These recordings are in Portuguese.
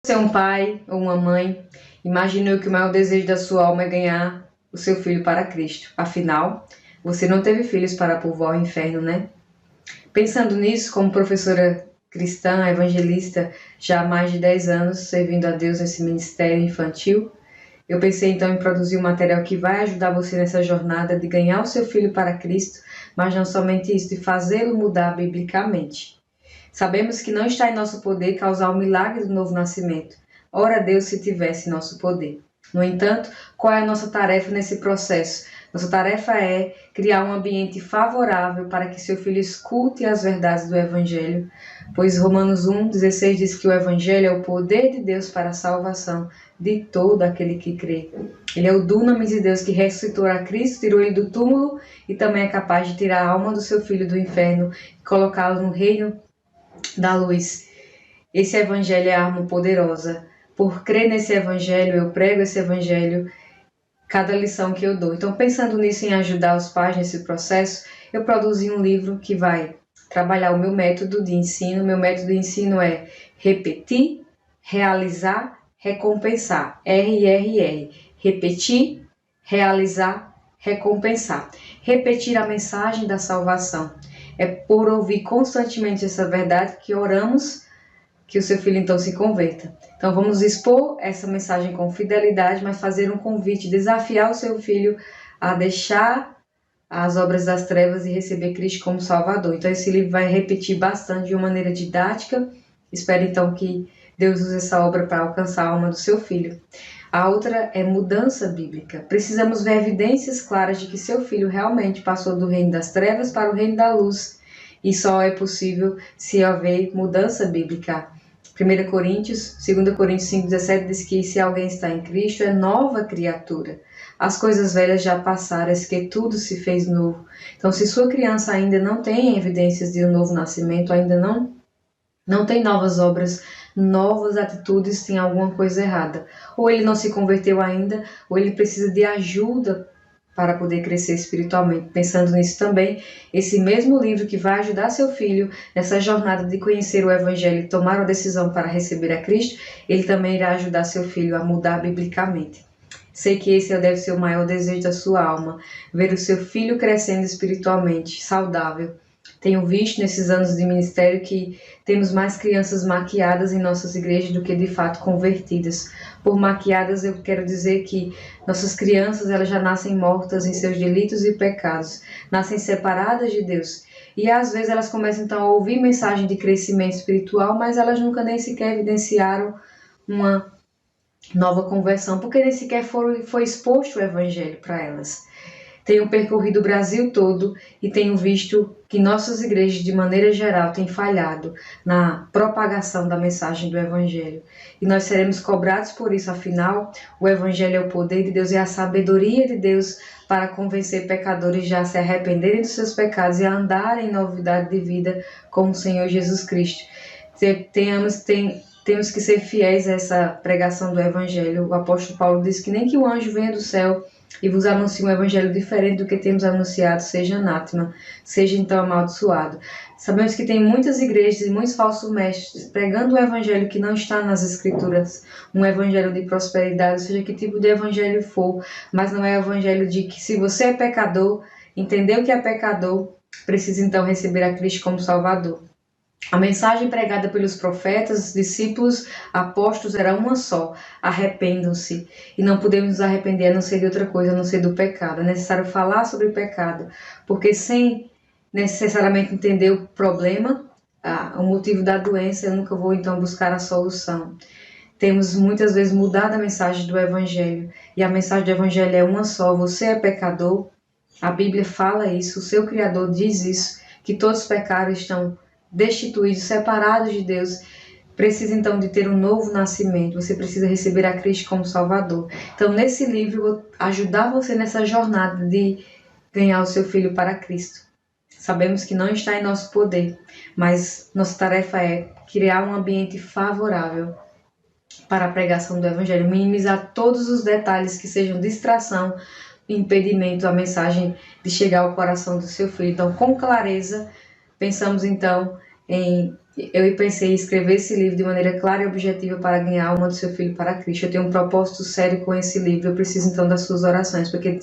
Você é um pai ou uma mãe, imaginou que o maior desejo da sua alma é ganhar o seu filho para Cristo. Afinal, você não teve filhos para povoar o inferno, né? Pensando nisso, como professora cristã, evangelista, já há mais de 10 anos servindo a Deus nesse ministério infantil, eu pensei então em produzir um material que vai ajudar você nessa jornada de ganhar o seu filho para Cristo, mas não somente isso, de fazê-lo mudar biblicamente. Sabemos que não está em nosso poder causar o milagre do novo nascimento. Ora Deus se tivesse em nosso poder. No entanto, qual é a nossa tarefa nesse processo? Nossa tarefa é criar um ambiente favorável para que seu filho escute as verdades do Evangelho, pois Romanos 1,16 diz que o Evangelho é o poder de Deus para a salvação de todo aquele que crê. Ele é o dunamis de Deus que ressuscitou a Cristo, tirou ele do túmulo e também é capaz de tirar a alma do seu filho do inferno e colocá-lo no reino da luz. Esse evangelho é arma poderosa. Por crer nesse evangelho, eu prego esse evangelho cada lição que eu dou. Então, pensando nisso, em ajudar os pais nesse processo, eu produzi um livro que vai trabalhar o meu método de ensino. Meu método de ensino é repetir, realizar, recompensar. RRR. Repetir, realizar, recompensar. Repetir a mensagem da salvação. É por ouvir constantemente essa verdade que oramos que o seu filho então se converta. Então vamos expor essa mensagem com fidelidade, mas fazer um convite, desafiar o seu filho a deixar as obras das trevas e receber Cristo como Salvador. Então esse livro vai repetir bastante de uma maneira didática. Espero então que Deus use essa obra para alcançar a alma do seu filho. A outra é mudança bíblica. Precisamos ver evidências claras de que seu filho realmente passou do reino das trevas para o reino da luz. E só é possível se houver mudança bíblica. 1 Coríntios, 2 Coríntios 5,17 diz que se alguém está em Cristo é nova criatura. As coisas velhas já passaram, é que tudo se fez novo. Então, se sua criança ainda não tem evidências de um novo nascimento, ainda não tem novas obras, novas atitudes, tem alguma coisa errada. Ou ele não se converteu ainda, ou ele precisa de ajuda para poder crescer espiritualmente. Pensando nisso também, esse mesmo livro que vai ajudar seu filho nessa jornada de conhecer o Evangelho e tomar uma decisão para receber a Cristo, ele também irá ajudar seu filho a mudar biblicamente. Sei que esse deve ser o maior desejo da sua alma, ver o seu filho crescendo espiritualmente, saudável. Tenho visto nesses anos de ministério que temos mais crianças maquiadas em nossas igrejas do que de fato convertidas. Por maquiadas eu quero dizer que nossas crianças elas já nascem mortas em seus delitos e pecados, nascem separadas de Deus. E às vezes elas começam então a ouvir mensagem de crescimento espiritual, mas elas nunca nem sequer evidenciaram uma nova conversão, porque nem sequer foi exposto o evangelho para elas. Tenho percorrido o Brasil todo e tenho visto que nossas igrejas, de maneira geral, têm falhado na propagação da mensagem do Evangelho. E nós seremos cobrados por isso, afinal, o Evangelho é o poder de Deus e a sabedoria de Deus para convencer pecadores já a se arrependerem dos seus pecados e a andarem em novidade de vida com o Senhor Jesus Cristo. Temos que ser fiéis a essa pregação do Evangelho. O apóstolo Paulo diz que nem que o anjo venha do céu e vos anuncie um evangelho diferente do que temos anunciado, seja anátema, seja então amaldiçoado. Sabemos que tem muitas igrejas e muitos falsos mestres pregando um evangelho que não está nas escrituras, um evangelho de prosperidade, seja que tipo de evangelho for, mas não é o evangelho de que se você é pecador, entendeu que é pecador, precisa então receber a Cristo como Salvador. A mensagem pregada pelos profetas, discípulos, apóstolos era uma só: arrependam-se. E não podemos nos arrepender a não ser de outra coisa, a não ser do pecado. É necessário falar sobre o pecado, porque sem necessariamente entender o problema, o motivo da doença, eu nunca vou então buscar a solução. Temos muitas vezes mudado a mensagem do Evangelho, e a mensagem do Evangelho é uma só: você é pecador. A Bíblia fala isso, o seu Criador diz isso, que todos os pecados estão destituídos, separados de Deus. Precisa então de ter um novo nascimento, você precisa receber a Cristo como Salvador. Então nesse livro eu vou ajudar você nessa jornada de ganhar o seu filho para Cristo. Sabemos que não está em nosso poder, mas nossa tarefa é criar um ambiente favorável para a pregação do Evangelho, minimizar todos os detalhes que sejam distração, impedimento à mensagem de chegar ao coração do seu filho. Então com clareza, pensamos então Eu pensei em escrever esse livro de maneira clara e objetiva para ganhar a alma do seu filho para Cristo. Eu tenho um propósito sério com esse livro. Eu preciso então das suas orações, porque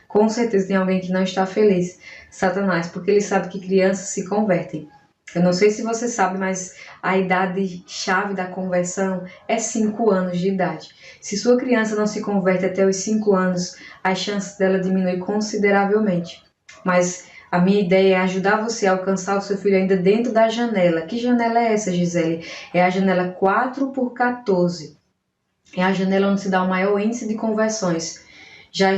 com certeza tem alguém que não está feliz, Satanás, porque ele sabe que crianças se convertem. Eu não sei se você sabe, mas a idade-chave da conversão é 5 anos de idade. Se sua criança não se converte até os 5 anos, as chances dela diminuem consideravelmente. Mas a minha ideia é ajudar você a alcançar o seu filho ainda dentro da janela. Que janela é essa, Gisele? É a janela 4x14. É a janela onde se dá o maior índice de conversões. Já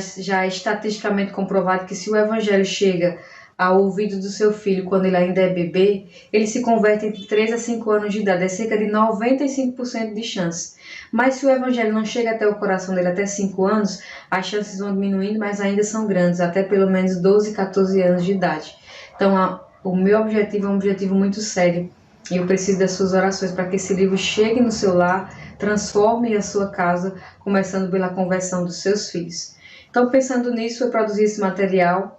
é estatisticamente comprovado que se o evangelho chega ao ouvido do seu filho quando ele ainda é bebê, ele se converte entre 3 a 5 anos de idade. É cerca de 95% de chance. Mas se o evangelho não chega até o coração dele até 5 anos, as chances vão diminuindo, mas ainda são grandes, até pelo menos 12, 14 anos de idade. Então, o meu objetivo é um objetivo muito sério. E eu preciso das suas orações para que esse livro chegue no seu lar, transforme a sua casa, começando pela conversão dos seus filhos. Então, pensando nisso, eu produzi esse material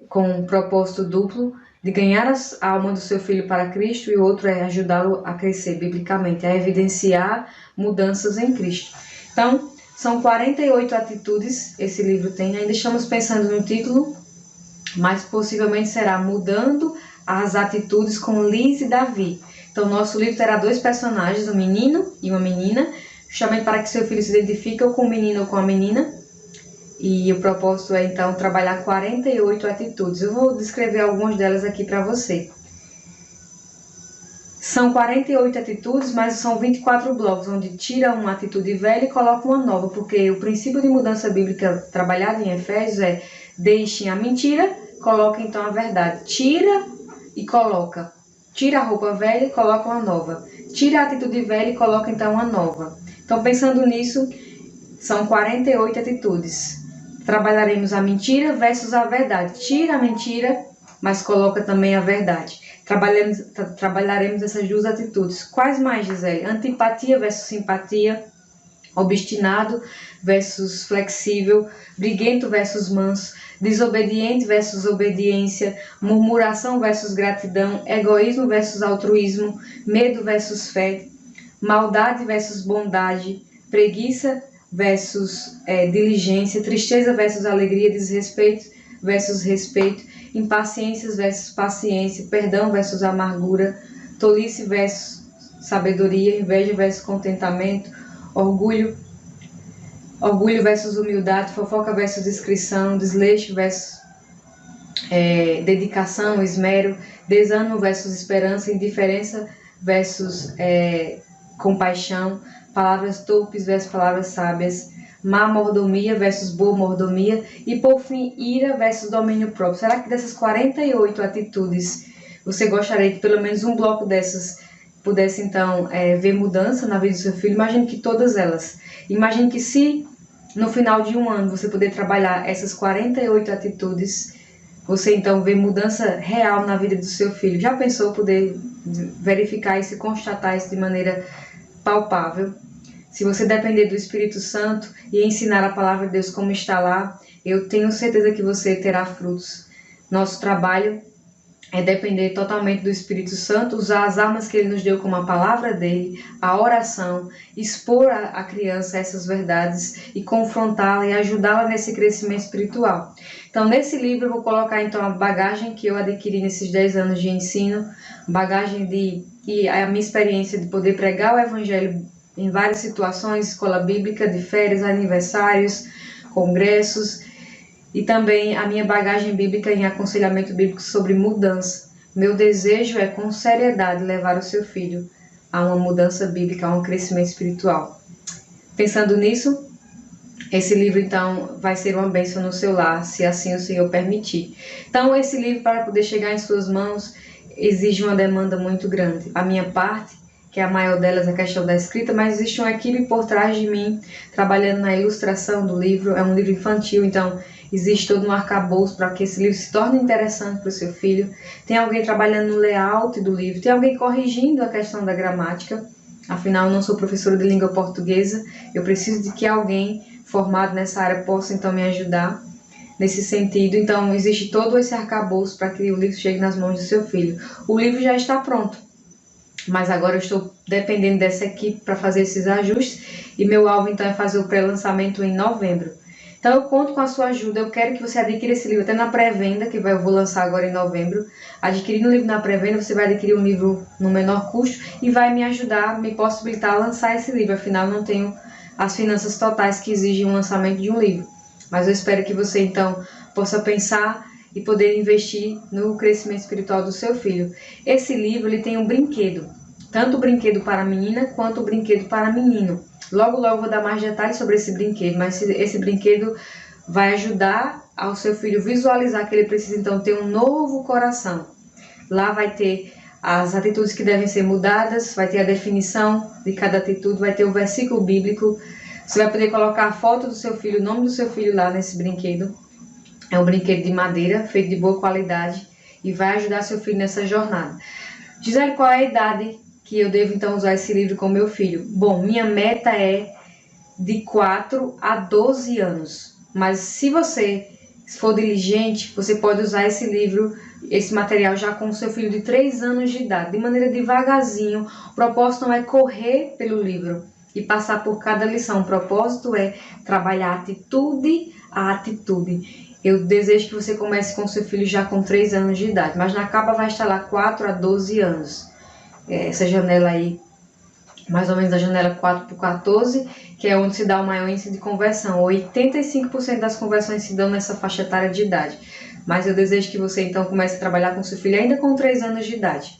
com um propósito duplo de ganhar a alma do seu filho para Cristo, e outro é ajudá-lo a crescer biblicamente, a evidenciar mudanças em Cristo. Então, são 48 atitudes esse livro tem. Ainda estamos pensando no título, mas possivelmente será Mudando as Atitudes com Liz e Davi. Então, nosso livro terá 2 personagens, um menino e uma menina, justamente para que seu filho se identifique ou com o menino ou com a menina. E o propósito é, então, trabalhar 48 atitudes. Eu vou descrever algumas delas aqui para você. São 48 atitudes, mas são 24 blocos, onde tira uma atitude velha e coloca uma nova, porque o princípio de mudança bíblica trabalhado em Efésios é: deixem a mentira, coloquem então a verdade. Tira e coloca. Tira a roupa velha e coloca uma nova. Tira a atitude velha e coloca então uma nova. Então, pensando nisso, são 48 atitudes. Trabalharemos a mentira versus a verdade. Tira a mentira, mas coloca também a verdade. Trabalharemos essas 2 atitudes. Quais mais, Gisele? Antipatia versus simpatia. Obstinado versus flexível. Briguento versus manso. Desobediente versus obediência. Murmuração versus gratidão. Egoísmo versus altruísmo. Medo versus fé. Maldade versus bondade. Preguiça versus diligência, tristeza versus alegria, desrespeito versus respeito, impaciência versus paciência, perdão versus amargura, tolice versus sabedoria, inveja versus contentamento, orgulho versus humildade, fofoca versus discrição, desleixo versus dedicação, esmero, desânimo versus esperança, indiferença versus compaixão, palavras torpes versus palavras sábias, má mordomia versus boa mordomia e, por fim, ira versus domínio próprio. Será que dessas 48 atitudes você gostaria que pelo menos um bloco dessas pudesse, então, ver mudança na vida do seu filho? Imagine que todas elas. Imagine que se no final de um ano você puder trabalhar essas 48 atitudes, você então vê mudança real na vida do seu filho. Já pensou poder verificar isso e constatar isso de maneira palpável? Se você depender do Espírito Santo e ensinar a palavra de Deus como está lá, eu tenho certeza que você terá frutos. Nosso trabalho é depender totalmente do Espírito Santo, usar as armas que Ele nos deu como a palavra dele, a oração, expor a criança essas verdades e confrontá-la e ajudá-la nesse crescimento espiritual. Então, nesse livro eu vou colocar então a bagagem que eu adquiri nesses 10 anos de ensino, bagagem e a minha experiência de poder pregar o Evangelho em várias situações, escola bíblica, de férias, aniversários, congressos, e também a minha bagagem bíblica em aconselhamento bíblico sobre mudança. Meu desejo é, com seriedade, levar o seu filho a uma mudança bíblica, a um crescimento espiritual. Pensando nisso, esse livro, então, vai ser uma bênção no seu lar, se assim o Senhor permitir. Então, esse livro, para poder chegar em suas mãos, exige uma demanda muito grande. A minha parte, que é a maior delas, é a questão da escrita, mas existe uma equipe por trás de mim, trabalhando na ilustração do livro. É um livro infantil, então existe todo um arcabouço para que esse livro se torne interessante para o seu filho. Tem alguém trabalhando no layout do livro, tem alguém corrigindo a questão da gramática. Afinal, eu não sou professora de língua portuguesa, eu preciso de que alguém formado nessa área possa então me ajudar. nesse sentido. Então, existe todo esse arcabouço para que o livro chegue nas mãos do seu filho. O livro já está pronto, mas agora eu estou dependendo dessa equipe para fazer esses ajustes, e meu alvo então é fazer o pré-lançamento em novembro. Então eu conto com a sua ajuda, eu quero que você adquira esse livro até na pré-venda, que eu vou lançar agora em novembro. Adquirindo o livro na pré-venda, você vai adquirir um livro no menor custo e vai me ajudar, me possibilitar a lançar esse livro, afinal eu não tenho as finanças totais que exigem o lançamento de um livro. Mas eu espero que você então possa pensar e poder investir no crescimento espiritual do seu filho. Esse livro ele tem um brinquedo, tanto o brinquedo para a menina quanto o brinquedo para menino. Logo eu vou dar mais detalhes sobre esse brinquedo, mas esse brinquedo vai ajudar ao seu filho visualizar que ele precisa então ter um novo coração. Lá vai ter as atitudes que devem ser mudadas, vai ter a definição de cada atitude, vai ter o versículo bíblico. Você vai poder colocar a foto do seu filho, o nome do seu filho lá nesse brinquedo. É um brinquedo de madeira, feito de boa qualidade, e vai ajudar seu filho nessa jornada. Gisele, qual é a idade que eu devo então usar esse livro com meu filho? Bom, minha meta é de 4 a 12 anos. Mas se você for diligente, você pode usar esse livro, esse material já com o seu filho de 3 anos de idade, de maneira devagarzinho. O propósito não é correr pelo livro e passar por cada lição. O propósito é trabalhar atitude a atitude. Eu desejo que você comece com seu filho já com 3 anos de idade, mas na capa vai estar lá 4 a 12 anos. Essa janela aí, mais ou menos a janela 4 por 14, que é onde se dá o maior índice de conversão. 85% das conversões se dão nessa faixa etária de idade. Mas eu desejo que você então comece a trabalhar com seu filho ainda com 3 anos de idade.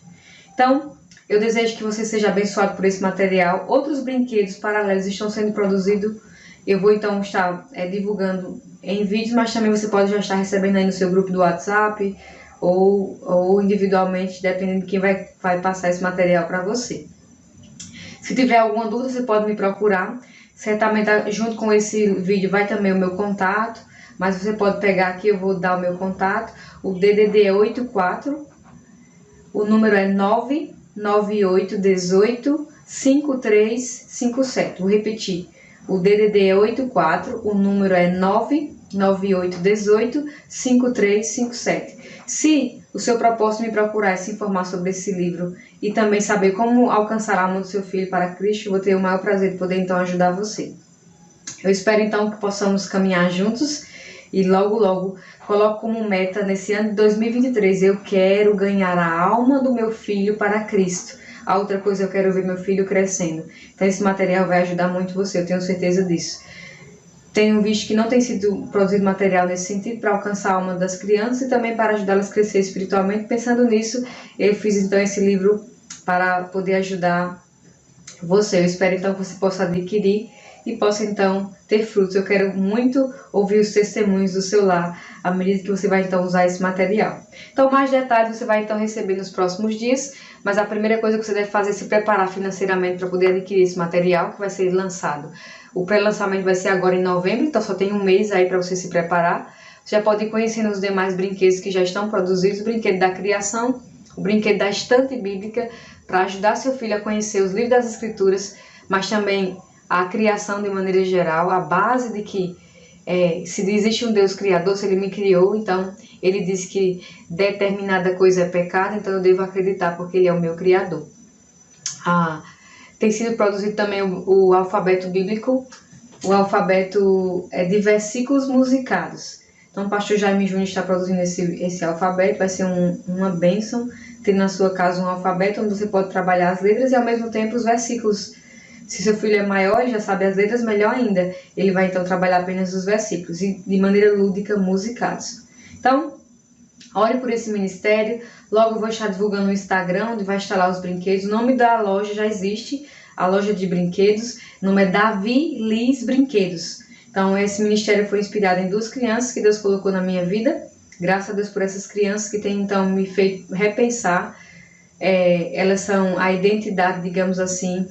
Então, eu desejo que você seja abençoado por esse material. Outros brinquedos paralelos estão sendo produzidos. Eu vou então estar divulgando em vídeos, mas também você pode já estar recebendo aí no seu grupo do WhatsApp ou individualmente, dependendo de quem vai passar esse material para você. Se tiver alguma dúvida, você pode me procurar. Certamente junto com esse vídeo vai também o meu contato, mas você pode pegar aqui, eu vou dar o meu contato. O DDD é 84, o número é 99818 5357. Vou repetir. O DDD é 84, o número é 99818 5357. Se o seu propósito me procurar é se informar sobre esse livro e também saber como alcançar a alma do seu filho para Cristo, eu vou ter o maior prazer de poder então ajudar você. Eu espero então que possamos caminhar juntos e logo coloco como meta nesse ano de 2023, eu quero ganhar a alma do meu filho para Cristo. A outra coisa, eu quero ver meu filho crescendo. Então esse material vai ajudar muito você, eu tenho certeza disso. Tenho visto que não tem sido produzido material nesse sentido para alcançar a alma das crianças e também para ajudá-las a crescer espiritualmente. Pensando nisso, eu fiz então esse livro para poder ajudar você. Eu espero então que você possa adquirir e possa então ter frutos. Eu quero muito ouvir os testemunhos do seu lar à medida que você vai então usar esse material. Então mais detalhes você vai então receber nos próximos dias, mas a primeira coisa que você deve fazer é se preparar financeiramente para poder adquirir esse material que vai ser lançado. O pré-lançamento vai ser agora em novembro, então só tem um mês aí para você se preparar. Você já pode ir conhecendo os demais brinquedos que já estão produzidos, o brinquedo da criação, o brinquedo da estante bíblica, para ajudar seu filho a conhecer os livros das Escrituras, mas também a criação de maneira geral, a base de que se existe um Deus criador, se ele me criou, então ele diz que determinada coisa é pecado, então eu devo acreditar porque ele é o meu criador. Tem sido produzido também o alfabeto bíblico, o alfabeto de versículos musicados. Então o pastor Jaime Júnior está produzindo esse alfabeto, vai ser uma bênção ter na sua casa um alfabeto onde você pode trabalhar as letras e ao mesmo tempo os versículos. Se seu filho é maior, ele já sabe as letras, melhor ainda. Ele vai então trabalhar apenas os versículos e de maneira lúdica musicados. Então, ore por esse ministério. Logo eu vou estar divulgando no Instagram, onde vai estar lá os brinquedos. O nome da loja já existe, a loja de brinquedos. O nome é Davi Liz Brinquedos. Então, esse ministério foi inspirado em 2 crianças que Deus colocou na minha vida. Graças a Deus por essas crianças que têm então me feito repensar. Elas são a identidade, digamos assim,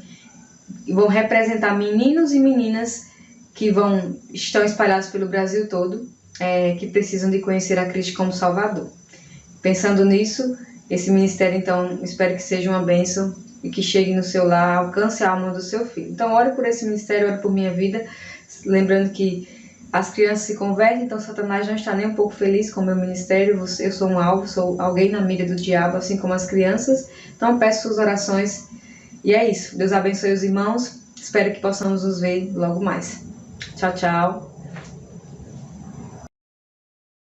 e vão representar meninos e meninas que estão espalhados pelo Brasil todo, que precisam de conhecer a Cristo como Salvador. Pensando nisso, esse ministério, então, espero que seja uma bênção e que chegue no seu lar, alcance a alma do seu filho. Então, ore por esse ministério, ore por minha vida, lembrando que As crianças se convertem, então Satanás não está nem um pouco feliz com o meu ministério. Eu sou um alvo, sou alguém na mira do diabo, assim como as crianças. Então peço suas orações. E é isso. Deus abençoe os irmãos. Espero que possamos nos ver logo mais. Tchau, tchau.